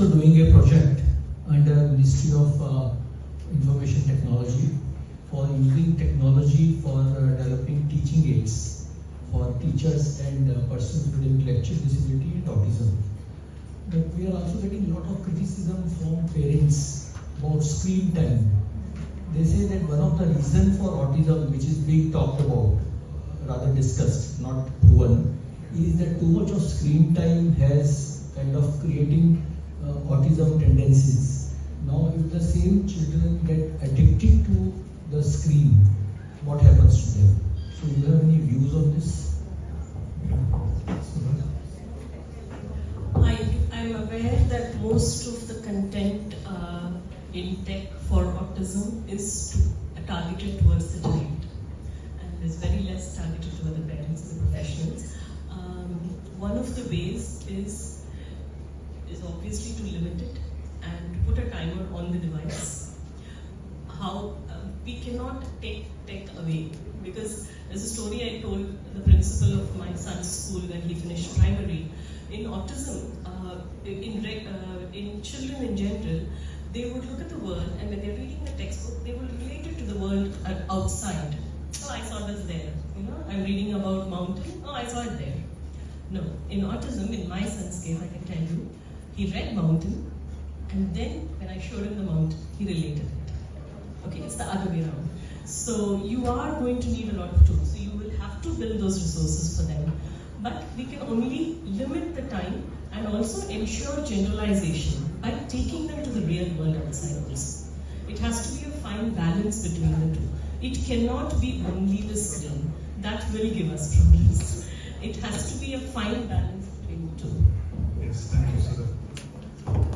also doing a project under Ministry of Information Technology for using technology for developing teaching aids for teachers and persons with intellectual disability and autism. But we are also getting a lot of criticism from parents about screen time. They say that one of the reasons for autism, which is being talked about, rather discussed, not proven, is that too much of screen time has kind of creating autism tendencies. Now, if the same children get addicted to the screen, what happens to them? So, do you have any views on this? I'm aware that most of the content in tech for autism is targeted towards the child, and is very less targeted toward the parents and the professionals. One of the ways is obviously to limit it and put a timer on the device. How we cannot take tech away, because there's a story I told the principal of my son's school when he finished primary. In autism, in children in general, they would look at the world, and when they're reading the textbook, they will relate it to the world outside. Oh, I saw this there. You know, I'm reading about mountain. Oh, I saw it there. No, in autism, in my son's case, I can tell you, he read mountain, and then when I showed him the mountain, he related it. Okay, it's the other way around. So you are going to need a lot of tools. So you will have to build those resources for them. But we can only limit the time and also ensure generalization by taking them to the real world outside also. It has to be a fine balance between the two. It cannot be only the screen. That will give us problems. It has to be a fine balance between the two. Yes, thank you, Sudha.